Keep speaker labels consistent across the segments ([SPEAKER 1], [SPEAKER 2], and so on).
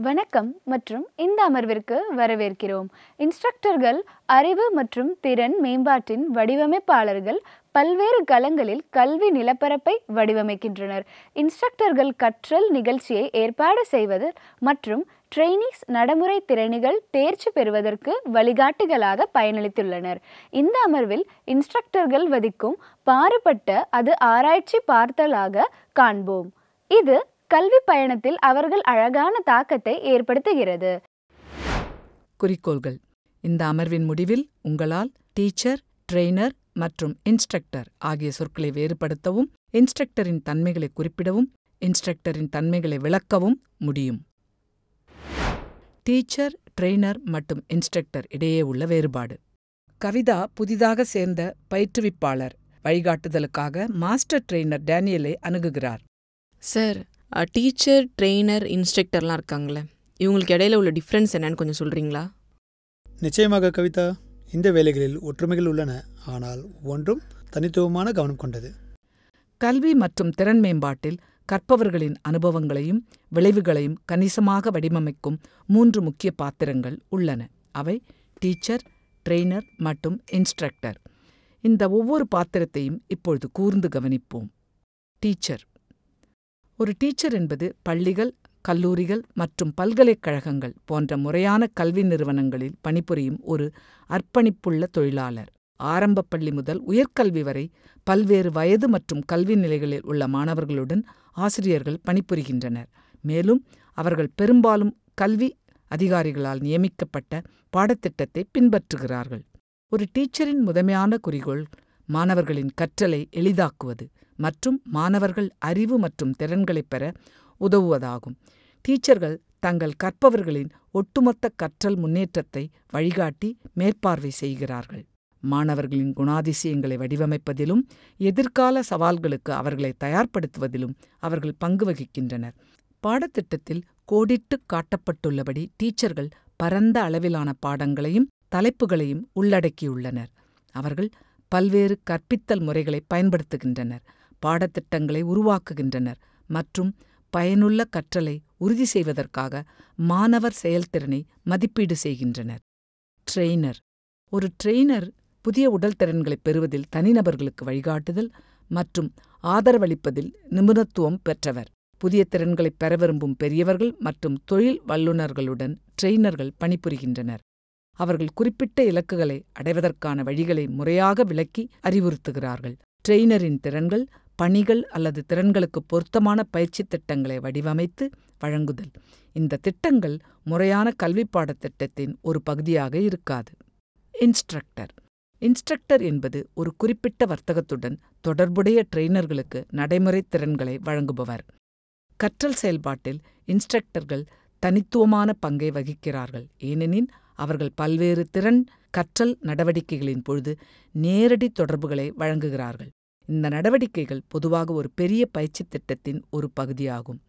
[SPEAKER 1] வணக்கம் மற்றும் இந்த அமர்விற்கு வரவேற்கிறோம். இன்ஸ்ட்ரக்டர்கள் அறிவு மற்றும் திறன் மேம்பாட்டின் வடிவமைப்பாளர்கள் பல்வேறு களங்களில் கல்வி நிலப்பரப்பை வடிவமைக்கின்றனர். இன்ஸ்ட்ரக்டர்கள் கற்றல் நிகழ்ச்சியை ஏற்பாடு செய்வது மற்றும் ட்ரெய்னிஸ் நடைமுறை திறனிகள் தேர்ச்சி பெறுவதற்கு வழிகாட்டிகளாக பயனளித்துள்ளனர். இந்த அமர்வில் இன்ஸ்ட்ரக்டர்கள் வதிக்கும் பாறுபட்ட அது ஆராய்ச்சி பார்த்தலாக காண்போம். இது கல்வி பயணத்தில் அவர்கள் அழகான தாக்கத்தை ஏற்படுத்துகிறது.
[SPEAKER 2] குறிக்கோள்கள். இந்த அமர்வின் முடிவில் உங்களால் டீச்சர், ட்ரெய்னர் மற்றும் இன்ஸ்ட்ரக்டர் ஆகிய சொற்களை வேறுபடுத்தவும், இன்ஸ்ட்ரக்டரின் தன்மைகளை குறிப்பிடவும், இன்ஸ்ட்ரக்டரின் தன்மைகளை விளக்கவும் முடியும். டீச்சர், ட்ரெய்னர் மற்றும் இன்ஸ்ட்ரக்டர் இடையே உள்ள வேறுபாடு. கவிதா புதிதாக சேர்ந்த பயிற்றுவிப்பாளர் வழிகாட்டுதலுக்காக மாஸ்டர் ட்ரெய்னர் டேனியலை அணுகுகிறார்.
[SPEAKER 3] சார், டீச்சர், ட்ரெய்னர், இன்ஸ்ட்ரக்டர்லாம் இருக்காங்களே, இவங்களுக்கு இடையில உள்ள டிஃப்ரென்ஸ் என்னன்னு கொஞ்சம் சொல்கிறீங்களா?
[SPEAKER 4] நிச்சயமாக கவிதா, இந்த வேலைகளில் ஒற்றுமைகள் உள்ளன, ஆனால் ஒவ்வொன்றும் தனித்துவமான கவனம் கொண்டது.
[SPEAKER 2] கல்வி மற்றும் திறன் மேம்பாட்டில் கற்பவர்களின் அனுபவங்களையும் விளைவுகளையும் கணிசமாக வடிவமைக்கும் 3 முக்கிய பாத்திரங்கள் உள்ளன. அவை டீச்சர், ட்ரெய்னர் மற்றும் இன்ஸ்ட்ரக்டர். இந்த ஒவ்வொரு பாத்திரத்தையும் இப்பொழுது கூர்ந்து கவனிப்போம். டீச்சர். ஒரு டீச்சர் என்பது பள்ளிகள், கல்லூரிகள் மற்றும் பல்கலைக்கழகங்கள் போன்ற முறையான கல்வி நிறுவனங்களில் பணிபுரியும் ஒரு அர்ப்பணிப்புள்ள தொழிலாளர். ஆரம்ப பள்ளி முதல் உயர்கல்வி வரை பல்வேறு வயது மற்றும் கல்வி நிலைகளில் உள்ள மாணவர்களுடன் ஆசிரியர்கள் பணிபுரிகின்றனர். மேலும் அவர்கள் பெரும்பாலும் கல்வி அதிகாரிகளால் நியமிக்கப்பட்ட பாடத்திட்டத்தை பின்பற்றுகிறார்கள். ஒரு டீச்சரின் முதன்மையான குறிக்கோள் மாணவர்களின் கற்றலை எளிதாக்குவது மற்றும் மாணவர்கள் அறிவு மற்றும் திறன்களைப் பெற உதவுவதாகும். டீச்சர்கள் தங்கள் கற்பவர்களின் ஒட்டுமொத்த கற்றல் முன்னேற்றத்தை வழிகாட்டி மேற்பார்வை செய்கிறார்கள். மாணவர்களின் குணாதிசயங்களை வடிவமைப்பதிலும் எதிர்கால சவால்களுக்கு அவர்களை தயார்படுத்துவதிலும் அவர்கள் பங்கு வகிக்கின்றனர். பாடத்திட்டத்தில் கோடிட்டு காட்டப்பட்டுள்ளபடி டீச்சர்கள் பரந்த அளவிலான பாடங்களையும் தலைப்புகளையும் உள்ளடக்கியுள்ளனர். அவர்கள் பல்வேறு கற்பித்தல் முறைகளை பயன்படுத்துகின்றனர், பாடத்திட்டங்களை உருவாக்குகின்றனர் மற்றும் பயனுள்ள கற்றலை உறுதி செய்வதற்காக மாணவர் செயல்திறனை மதிப்பீடு செய்கின்றனர். ட்ரெய்னர். ஒரு ட்ரெய்னர் புதிய உடல் திறன்களை பெறுவதில் தனிநபர்களுக்கு வழிகாட்டுதல் மற்றும் ஆதரவளிப்பதில் நிபுணத்துவம் பெற்றவர். புதிய திறன்களை பெற விரும்பும் பெரியவர்கள் மற்றும் தொழில் வல்லுநர்களுடன் ட்ரெய்னர்கள் பணிபுரிகின்றனர். அவர்கள் குறிப்பிட்ட இலக்குகளை அடைவதற்கான வழிகளை முறையாக விளக்கி அறிவுறுத்துகிறார்கள். ட்ரெய்னரின் திறன்கள், பணிகள் அல்லது திறன்களுக்கு பொருத்தமான பயிற்சி திட்டங்களை வடிவமைத்து வழங்குதல். இந்த திட்டங்கள் முறையான கல்வி பாடத்திட்டத்தின் ஒரு பகுதியாக இருக்காது. இன்ஸ்ட்ரக்டர். இன்ஸ்ட்ரக்டர் என்பது ஒரு குறிப்பிட்ட வர்த்தகத்துடன் தொடர்புடைய ட்ரெய்னர்களுக்கு நடைமுறை திறன்களை வழங்குபவர். கற்றல் செயல்பாட்டில் இன்ஸ்ட்ரக்டர்கள் தனித்துவமான பங்கை வகிக்கிறார்கள், ஏனெனில் அவர்கள் பல்வேறு திறன் கற்றல் நடவடிக்கைகளின் பொழுது நேரடி தொடர்புகளை வழங்குகிறார்கள். இந்த நடவடிக்கைகள் பொதுவாக ஒரு பெரிய பயிற்சி திட்டத்தின் ஒரு பகுதியாகும்.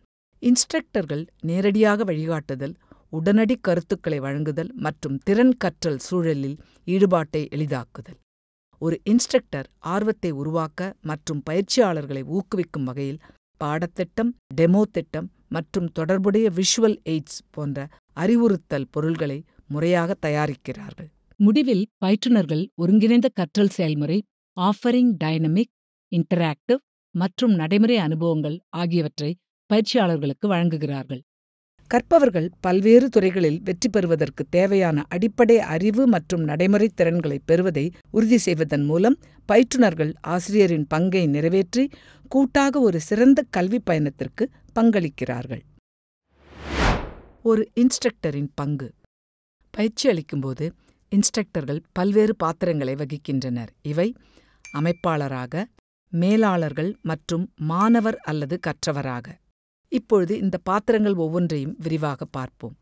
[SPEAKER 2] இன்ஸ்ட்ரக்டர்கள் நேரடியாக வழிகாட்டுதல், உடனடி கருத்துக்களை வழங்குதல் மற்றும் திறன் கற்றல் சூழலில் ஈடுபாட்டை எளிதாக்குதல். ஒரு இன்ஸ்ட்ரக்டர் ஆர்வத்தை உருவாக்க மற்றும் பயிற்சியாளர்களை ஊக்குவிக்கும் வகையில் பாடத்திட்டம், டெமோ திட்டம் மற்றும் தொடர்புடைய விஷுவல் எய்ட்ஸ் போன்ற அறிவுறுத்தல் பொருள்களை முறையாக தயாரிக்கிறார்கள். முடிவில் பயிற்றுனர்கள் ஒருங்கிணைந்த கற்றல் செயல்முறை, ஆஃபரிங் டைனமிக், இன்டராக்டிவ் மற்றும் நடைமுறை அனுபவங்கள் ஆகியவற்றை பயிற்சியாளர்களுக்கு வழங்குகிறார்கள். கற்பவர்கள் பல்வேறு துறைகளில் வெற்றி பெறுவதற்கு தேவையான அடிப்படை அறிவு மற்றும் நடைமுறை திறன்களை பெறுவதை உறுதி செய்வதன் மூலம் பயிற்றுனர்கள் ஆசிரியரின் பங்கை நிறைவேற்றி கூட்டாக ஒரு சிறந்த கல்வி பயணத்திற்கு பங்களிக்கிறார்கள். ஒரு இன்ஸ்ட்ரக்டரின் பங்கு. பயிற்சி அளிக்கும்போது இன்ஸ்ட்ரக்டர்கள் பல்வேறு பாத்திரங்களை வகிக்கின்றனர். இவை அமைப்பாளராக, மேலாளர்கள் மற்றும் மாணவர் அல்லது கற்றவராக. இப்பொழுது இந்த பாத்திரங்கள் ஒவ்வொன்றையும் விரிவாக பார்ப்போம்.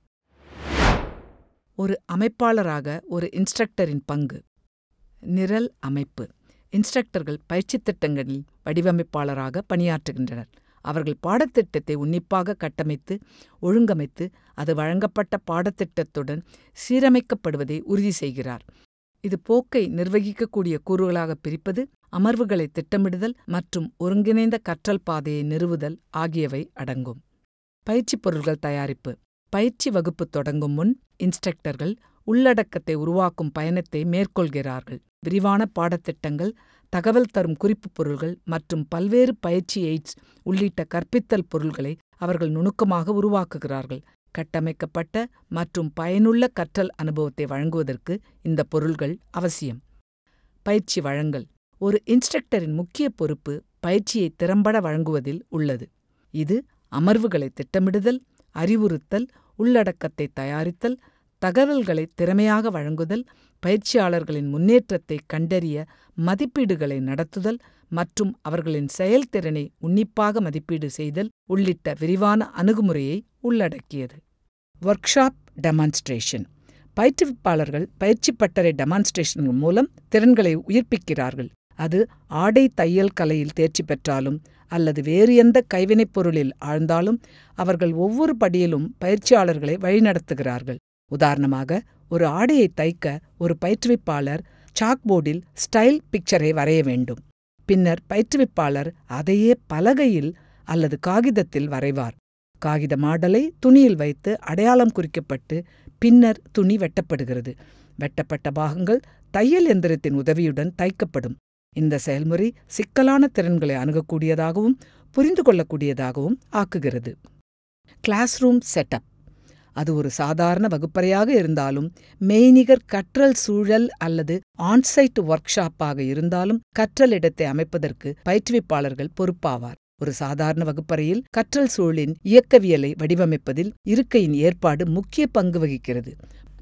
[SPEAKER 2] ஒரு அமைப்பாளராக ஒரு இன்ஸ்ட்ரக்டரின் பங்கு. நிரல் அமைப்பு. இன்ஸ்ட்ரக்டர்கள் பயிற்சி திட்டங்களில் வடிவமைப்பாளராக பணியாற்றுகின்றனர். அவர்கள் பாடத்திட்டத்தை உன்னிப்பாக கட்டமைத்து ஒழுங்கமைத்து அது வழங்கப்பட்ட பாடத்திட்டத்துடன் சீரமைக்கப்படுவதை உறுதி செய்கிறார். இது போக்கை நிர்வகிக்கக்கூடிய கூறுகளாக பிரிப்பது, அமர்வுகளை திட்டமிடுதல் மற்றும் ஒருங்கிணைந்த கற்றல் பாதையை நிறுவுதல் ஆகியவை அடங்கும். பயிற்சி பொருள்கள் தயாரிப்பு. பயிற்சி வகுப்பு தொடங்கும் முன் இன்ஸ்ட்ரக்டர்கள் உள்ளடக்கத்தை உருவாக்கும் பயணத்தை மேற்கொள்கிறார்கள். விரிவான பாடத்திட்டங்கள், தகவல் தரும் குறிப்புப் பொருள்கள் மற்றும் பல்வேறு பயிற்சி எய்ட்ஸ் உள்ளிட்ட கற்பித்தல் பொருள்களை அவர்கள் நுணுக்கமாக உருவாக்குகிறார்கள். கட்டமைக்கப்பட்ட மற்றும் பயனுள்ள கற்றல் அனுபவத்தை வழங்குவதற்கு இந்த பொருள்கள் அவசியம். பயிற்சி வழங்கல். ஒரு இன்ஸ்ட்ரக்டரின் முக்கிய பொறுப்பு பயிற்சியை திறம்பட வழங்குவதில் உள்ளது. இது அமர்வுகளை திட்டமிடுதல், அறிவுறுத்தல், உள்ளடக்கத்தை தயாரித்தல், தகவல்களை திறமையாக வழங்குதல், பயிற்சியாளர்களின் முன்னேற்றத்தை கண்டறிய மதிப்பீடுகளை நடத்துதல் மற்றும் அவர்களின் செயல்திறனை உன்னிப்பாக மதிப்பீடு செய்தல் உள்ளிட்ட விரிவான அணுகுமுறையை உள்ளடக்கியது. Workshop demonstration. பயிற்றுவிப்பாளர்கள் பயிற்சி பட்டறை டெமான்ஸ்ட்ரேஷன்கள் மூலம் திறன்களை உயிர்ப்பிக்கிறார்கள். அது ஆடை தையல் கலையில் தேர்ச்சி பெற்றாலும் அல்லது வேறு எந்த கைவினைப் பொருளில் ஆழ்ந்தாலும் அவர்கள் ஒவ்வொரு படியிலும் பயிற்சியாளர்களை வழிநடத்துகிறார்கள். உதாரணமாக, ஒரு ஆடையை தைக்க ஒரு பயிற்றுவிப்பாளர் சாக்போர்டில் ஸ்டைல் பிக்சரை வரைய வேண்டும். பின்னர் பயிற்றுவிப்பாளர் அதையே பலகையில் அல்லது காகிதத்தில் வரைவார். காகித மாடலை துணியில் வைத்து அடையாளம் குறிக்கப்பட்டு பின்னர் துணி வெட்டப்படுகிறது. வெட்டப்பட்ட பாகங்கள் தையல் எந்திரத்தின் உதவியுடன் தைக்கப்படும். இந்த செயல்முறை சிக்கலான திறன்களை அணுகக்கூடியதாகவும் புரிந்து கொள்ளக்கூடியதாகவும் ஆக்குகிறது. Class room setup. அது ஒரு சாதாரண வகுப்பறையாக இருந்தாலும், மெய்நிகர் கற்றல் சூழல் அல்லது ஆன்சைட் ஒர்க் ஷாப்பாக இருந்தாலும் கற்றல் இடத்தை அமைப்பதற்கு பயிற்றுவிப்பாளர்கள் பொறுப்பாவார். ஒரு சாதாரண வகுப்பறையில் கற்றல் சூழலின் இயக்கவியலை வடிவமைப்பதில் இருக்கையின் ஏற்பாடு முக்கிய பங்கு வகிக்கிறது.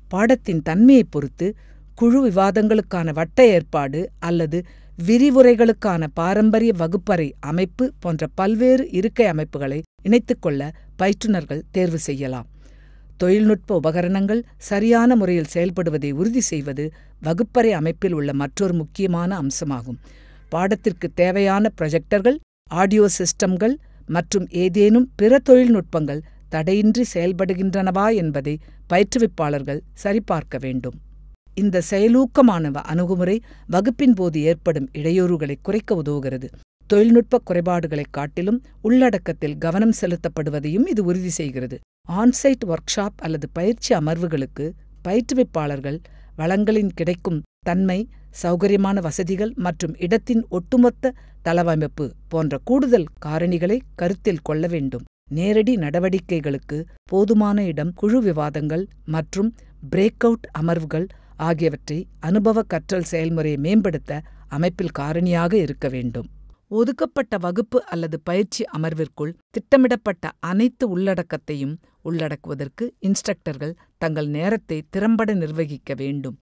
[SPEAKER 2] பாடத்தின் தன்மையைப் பொறுத்து குழு விவாதங்களுக்கான வட்ட ஏற்பாடு அல்லது விரிவுரைகளுக்கான பாரம்பரிய வகுப்பறை அமைப்பு போன்ற பல்வேறு இருக்கை அமைப்புகளை இணைத்துக்கொள்ள பயிற்றுனர்கள் தேர்வு செய்யலாம். தொழில்நுட்ப உபகரணங்கள் சரியான முறையில் செயல்படுவதை உறுதி செய்வது வகுப்பறை அமைப்பில் உள்ள மற்றொரு முக்கியமான அம்சமாகும். பாடத்திற்கு தேவையான ப்ரொஜெக்டர்கள், ஆடியோ சிஸ்டம்கள் மற்றும் ஏதேனும் பிற தொழில்நுட்பங்கள் தடையின்றி செயல்படுகின்றனவா என்பதை பயிற்றுவிப்பாளர்கள் சரிபார்க்க வேண்டும். இந்த செயலூக்கமான அணுகுமுறை வகுப்பின் போது ஏற்படும் இடையூறுகளை குறைக்க உதவுகிறது. தொழில்நுட்ப குறைபாடுகளைக் காட்டிலும் உள்ளடக்கத்தில் கவனம் செலுத்தப்படுவதையும் இது உறுதி செய்கிறது. ஆன்சைட் ஒர்க் ஷாப் அல்லது பயிற்சி அமர்வுகளுக்கு பயிற்றுவிப்பாளர்கள் வளங்களின் கிடைக்கும் தன்மை, சௌகரியமான வசதிகள் மற்றும் இடத்தின் ஒட்டுமொத்த தளவமைப்பு போன்ற கூடுதல் காரணிகளை கருத்தில் கொள்ள வேண்டும். நேரடி நடவடிக்கைகளுக்கு போதுமான இடம், குழு விவாதங்கள் மற்றும் பிரேக் அவுட் அமர்வுகள் ஆகியவற்றை அனுபவ கற்றல் செயல்முறையை மேம்படுத்த அமைப்பில் காரணியாக இருக்க வேண்டும். ஒதுக்கப்பட்ட வகுப்பு அல்லது பயிற்சி அமர்விற்குள் திட்டமிடப்பட்ட அனைத்து உள்ளடக்கத்தையும் உள்ளடக்குவதற்கு இன்ஸ்ட்ரக்டர்கள் தங்கள் நேரத்தை திறம்பட நிர்வகிக்க வேண்டும்.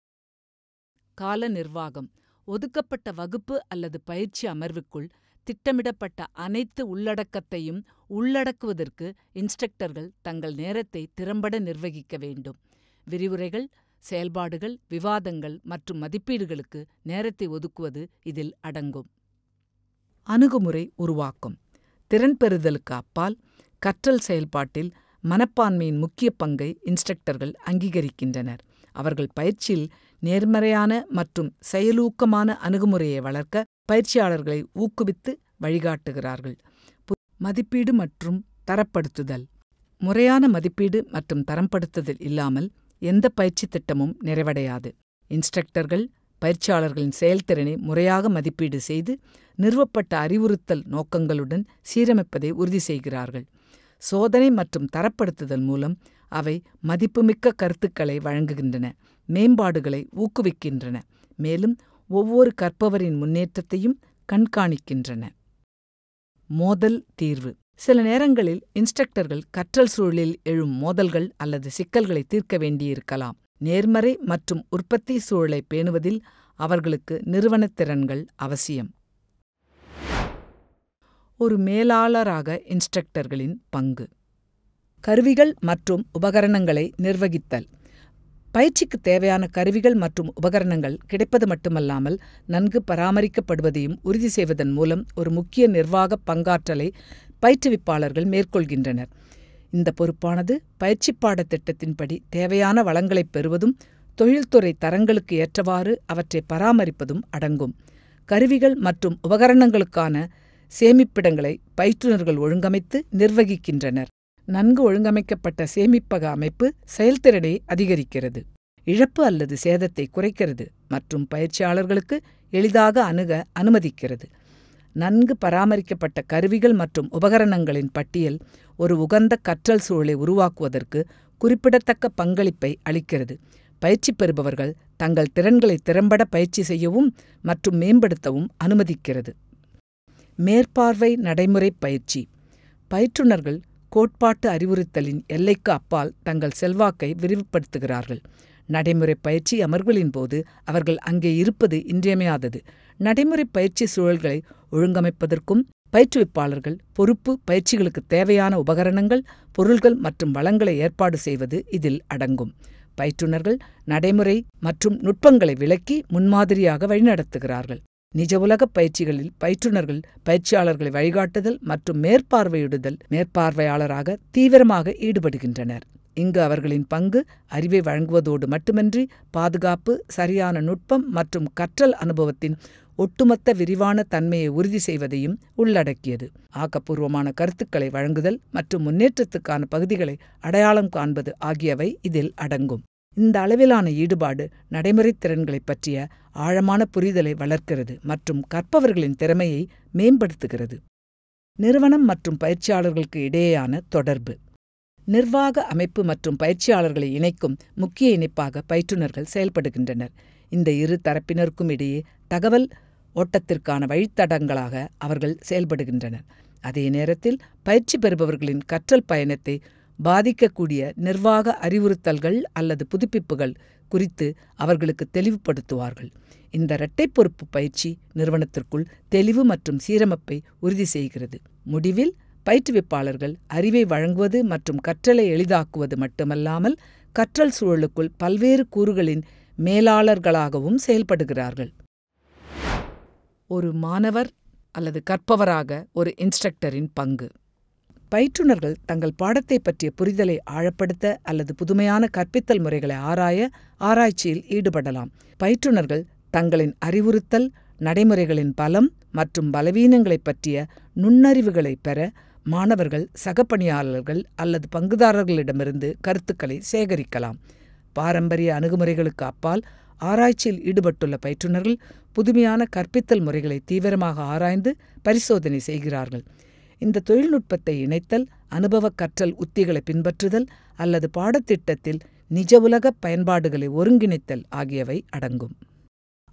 [SPEAKER 2] கால நிர்வாகம். ஒதுக்கப்பட்ட வகுப்பு அல்லது பயிற்சி அமர்வுக்குள் திட்டமிடப்பட்ட அனைத்து உள்ளடக்கத்தையும் உள்ளடக்குவதற்கு இன்ஸ்ட்ரக்டர்கள் தங்கள் நேரத்தை திறம்பட நிர்வகிக்க வேண்டும். விரிவுரைகள், செயல்பாடுகள், விவாதங்கள் மற்றும் மதிப்பீடுகளுக்கு நேரத்தை ஒதுக்குவது இதில் அடங்கும். அணுகுமுறை உருவாக்கம். திறன் பெறுதலுக்கு அப்பால் கற்றல் செயல்பாட்டில் மனப்பான்மையின் முக்கிய பங்கை இன்ஸ்ட்ரக்டர்கள் அங்கீகரிக்கின்றனர். அவர்கள் பயிற்சியில் நேர்மறையான மற்றும் செயலூக்கமான அணுகுமுறையை வளர்க்க பயிற்சியாளர்களை ஊக்குவித்து வழிகாட்டுகிறார்கள். மதிப்பீடு மற்றும் தரப்படுத்துதல். முறையான மதிப்பீடு மற்றும் தரப்படுத்துதல் இல்லாமல் எந்த பயிற்சி திட்டமும் நிறைவடையாது. இன்ஸ்ட்ரக்டர்கள் பயிற்சியாளர்களின் செயல்திறனை முறையாக மதிப்பீடு செய்து நிறுவப்பட்ட அறிவுறுத்தல் நோக்கங்களுடன் சீரமைப்பதை உறுதி செய்கிறார்கள். சோதனை மற்றும் தரப்படுத்துதல் மூலம் அவை மதிப்புமிக்க கருத்துக்களை வழங்குகின்றன, மேம்பாடுகளை ஊக்குவிக்கின்றன, மேலும் ஒவ்வொரு கற்பவரின் முன்னேற்றத்தையும் கண்காணிக்கின்றன. மோதல் தீர்வு. சில நேரங்களில் இன்ஸ்ட்ரக்டர்கள் கற்றல் சூழலில் எழும் மோதல்கள் அல்லது சிக்கல்களை தீர்க்க வேண்டியிருக்கலாம். நேர்மறை மற்றும் உற்பத்தி சூழலை பேணுவதில் அவர்களுக்கு நிறுவனத் திறன்கள் அவசியம். ஒரு மேலாளராக இன்ஸ்ட்ரக்டர்களின் பங்கு. கருவிகள் மற்றும் உபகரணங்களை நிர்வகித்தல். பயிற்சிக்கு தேவையான கருவிகள் மற்றும் உபகரணங்கள் கிடைப்பது மட்டுமல்லாமல் நன்கு பராமரிக்கப்படுவதையும் உறுதி செய்வதன் மூலம் ஒரு முக்கிய நிர்வாக பங்காற்றலை பயிற்றுவிப்பாளர்கள் மேற்கொள்கின்றனர். இந்த பொறுப்பானது பயிற்சி பாடத்திட்டத்தின்படி தேவையான வளங்களைப் பெறுவதும் தொழில்துறை தரங்களுக்கு ஏற்றவாறு அவற்றை பராமரிப்பதும் அடங்கும். கருவிகள் மற்றும் உபகரணங்களுக்கான சேமிப்பிடங்களை பயிற்றுனர்கள் ஒழுங்கமைத்து நிர்வகிக்கின்றனர். நன்கு ஒழுங்கமைக்கப்பட்ட சேமிப்பக அமைப்பு செயல்திறனை அதிகரிக்கிறது, இழப்பு அல்லது சேதத்தை குறைக்கிறது மற்றும் பயிற்சியாளர்களுக்கு எளிதாக அணுக அனுமதிக்கிறது. நன்கு பராமரிக்கப்பட்ட கருவிகள் மற்றும் உபகரணங்களின் பட்டியல் ஒரு உகந்த கற்றல் சூழலை உருவாக்குவதற்கு குறிப்பிடத்தக்க பங்களிப்பை அளிக்கிறது. பயிற்சி பெறுபவர்கள் தங்கள் திறன்களை திறம்பட பயிற்சி செய்யவும் மற்றும் மேம்படுத்தவும் அனுமதிக்கிறது. மேற்பார்வை நடைமுறை பயிற்சி. பயிற்றுனர்கள் கோட்பாட்டு அறிவுறுத்தலின் எல்லைக்கு அப்பால் தங்கள் செல்வாக்கை விரிவுபடுத்துகிறார்கள். நடைமுறை பயிற்சி அமர்வுகளின் போது அவர்கள் அங்கே இருப்பது இன்றியமையாதது. நடைமுறை பயிற்சி சூழல்களை ஒழுங்கமைப்பதற்கும் பயிற்றுவிப்பாளர்கள் பொறுப்பு பயிற்சிகளுக்கு தேவையான உபகரணங்கள், பொருள்கள் மற்றும் வளங்களை ஏற்பாடு செய்வது இதில் அடங்கும். பயிற்றுனர்கள் நடைமுறை மற்றும் நுட்பங்களை விளக்கி முன்மாதிரியாக வழிநடத்துகிறார்கள். நிஜ உலக பயிற்சிகளில் பயிற்றுனர்கள் பயிற்சியாளர்களை வழிகாட்டுதல் மற்றும் மேற்பார்வையாளராக தீவிரமாக ஈடுபடுகின்றனர். இங்கு அவர்களின் பங்கு அறிவை வழங்குவதோடு மட்டுமின்றி பாதுகாப்பு, சரியான நுட்பம் மற்றும் கற்றல் அனுபவத்தின் ஒட்டுமொத்த விரிவான தன்மையை உறுதி செய்வதையும் உள்ளடக்கியது. ஆக்கப்பூர்வமான கருத்துக்களை வழங்குதல் மற்றும் முன்னேற்றத்துக்கான பகுதிகளை அடையாளம் காண்பது ஆகியவை இதில் அடங்கும். இந்த அளவிலான ஈடுபாடு நடைமுறை திறன்களைப் பற்றிய ஆழமான புரிதலை வளர்க்கிறது மற்றும் கற்பவர்களின் திறமையை மேம்படுத்துகிறது. நிறுவனம் மற்றும் பயிற்சியாளர்களுக்கு இடையேயான தொடர்பு. நிர்வாக அமைப்பு மற்றும் பயிற்சியாளர்களை இணைக்கும் முக்கிய இணைப்பாக பயிற்றுனர்கள் செயல்படுகின்றனர். இந்த இரு தரப்பினருக்கும் இடையே தகவல் ஓட்டத்திற்கான வழித்தடங்களாக அவர்கள் செயல்படுகின்றனர். அதே நேரத்தில் பயிற்சி பெறுபவர்களின் கற்றல் பயணத்தை பாதிக்கக்கூடிய நிர்வாக அறிவுறுத்தல்கள் அல்லது புதுப்பிப்புகள் குறித்து அவர்களுக்கு தெளிவுபடுத்துவார்கள். இந்த இரட்டை பொறுப்பு பயிற்சி நிறுவனத்திற்குள் தெளிவு மற்றும் சீரமைப்பை உறுதி செய்கிறது. முடிவில் பயிற்றுவிப்பாளர்கள் அறிவை வழங்குவது மற்றும் கற்றலை எளிதாக்குவது மட்டுமல்லாமல் கற்றல் சூழலுக்குள் பல்வேறு கூறுகளின் மேலாளர்களாகவும் செயல்படுகிறார்கள். ஒரு மாணவர் அல்லது கற்பவராக ஒரு இன்ஸ்ட்ரக்டரின் பங்கு. பயிற்றுனர்கள் தங்கள் பாடத்தை பற்றிய புரிதலை ஆழப்படுத்த அல்லது புதுமையான கற்பித்தல் முறைகளை ஆராய்ச்சியில் ஈடுபடலாம். பயிற்றுனர்கள் தங்களின் அறிவுறுத்தல் நடைமுறைகளின் பலம் மற்றும் பலவீனங்களைப் பற்றிய நுண்ணறிவுகளை பெற மாணவர்கள், சக பணியாளர்கள் அல்லது பங்குதாரர்களிடமிருந்து கருத்துக்களை சேகரிக்கலாம். பாரம்பரிய அணுகுமுறைகளுக்கு அப்பால் ஆராய்ச்சியில் ஈடுபட்டுள்ள பயிற்றுனர்கள் புதுமையான கற்பித்தல் முறைகளை தீவிரமாக ஆராய்ந்து பரிசோதனை செய்கிறார்கள். இந்த தொழில்நுட்பத்தை இணைத்தல், அனுபவ கற்றல் உத்திகளை பின்பற்றுதல் அல்லது பாடத்திட்டத்தில் நிஜ உலக பயன்பாடுகளை ஒருங்கிணைத்தல் ஆகியவை அடங்கும்.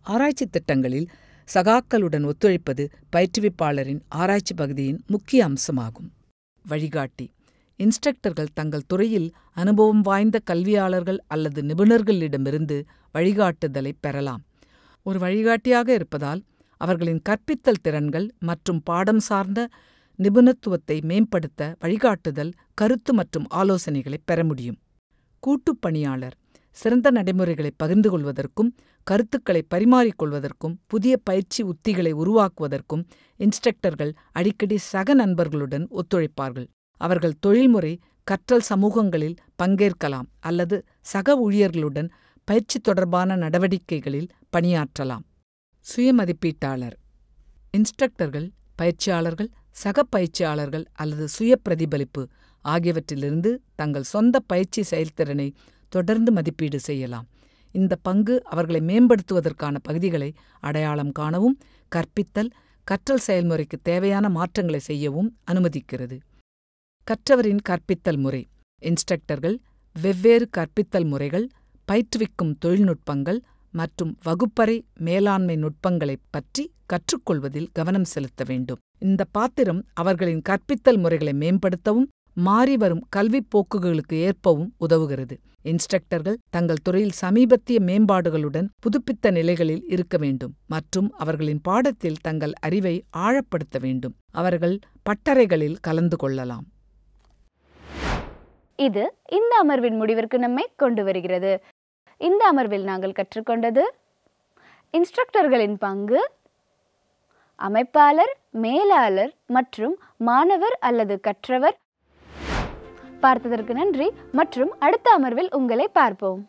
[SPEAKER 2] ஆராய்ச்சி திட்டங்களில் சகாக்களுடன் ஒத்துழைப்பது பயிற்றுவிப்பாளரின் ஆராய்ச்சி பகுதியின் முக்கிய அம்சமாகும். வழிகாட்டி. இன்ஸ்ட்ரக்டர்கள் தங்கள் துறையில் அனுபவம் வாய்ந்த கல்வியாளர்கள் அல்லது நிபுணர்களிடமிருந்து வழிகாட்டுதலை பெறலாம். ஒரு வழிகாட்டியாக இருப்பதால் அவர்களின் கற்பித்தல் திறன்கள் மற்றும் பாடம் சார்ந்த நிபுணத்துவத்தை மேம்படுத்த வழிகாட்டுதல், கருத்து மற்றும் ஆலோசனைகளை பெற முடியும். கூட்டுப்பணியாளர். சிறந்த நடைமுறைகளை பகிர்ந்து கொள்வதற்கும் கருத்துக்களை பரிமாறிக்கொள்வதற்கும் புதிய பயிற்சி உத்திகளை உருவாக்குவதற்கும் இன்ஸ்ட்ரக்டர்கள் அடிக்கடி சக நண்பர்களுடன் ஒத்துழைப்பார்கள். அவர்கள் தொழில்முறை கற்றல் சமூகங்களில் பங்கேற்கலாம் அல்லது சக ஊழியர்களுடன் பயிற்சி தொடர்பான நடவடிக்கைகளில் பணியாற்றலாம். சுயமதிப்பீட்டாளர். இன்ஸ்ட்ரக்டர்கள் பயிற்சியாளர்கள், சக பயிற்சியாளர்கள் அல்லது சுய பிரதிபலிப்பு ஆகியவற்றிலிருந்து தங்கள் சொந்த பயிற்சி செயல்திறனை தொடர்ந்து மதிப்பீடு செய்யலாம். இந்த பங்கு அவர்களை மேம்படுத்துவதற்கான பகுதிகளை அடையாளம் காணவும் கற்பித்தல், கற்றல் செயல்முறைக்கு தேவையான மாற்றங்களை செய்யவும் அனுமதிக்கிறது. கற்றவரின் கற்பித்தல் முறை. இன்ஸ்ட்ரக்டர்கள் வெவ்வேறு கற்பித்தல் முறைகள், பயிற்றுவிக்கும் தொழில்நுட்பங்கள் மற்றும் வகுப்பறை மேலாண்மை நுட்பங்களைப் பற்றி கற்றுக்கொள்வதில் கவனம் செலுத்த வேண்டும். இந்த பாத்திரம் அவர்களின் கற்பித்தல் முறைகளை மேம்படுத்தவும் மாறிவரும் கல்விப் போக்குகளுக்கு ஏற்பவும் உதவுகிறது. இன்ஸ்ட்ரக்டர்கள் தங்கள் துறையில் சமீபத்திய மேம்பாடுகளுடன் புதுப்பித்த நிலைகளில் இருக்க வேண்டும் மற்றும் அவர்களின் பாடத்தில் தங்கள் அறிவை ஆழப்படுத்த வேண்டும். அவர்கள் பட்டறைகளில் கலந்து கொள்ளலாம்.
[SPEAKER 1] இது இந்த அமர்வின் முடிவிற்கு நம்மை கொண்டு வருகிறது. இந்த அமர்வில் நாங்கள் கற்றுக்கொண்டது இன்ஸ்ட்ரக்டர்களின் பங்கு, அமைப்பாளர், மேலாளர் மற்றும் மாணவர் அல்லது கற்றவர். பார்த்ததற்கு நன்றி மற்றும் அடுத்த அமர்வில் உங்களை பார்ப்போம்.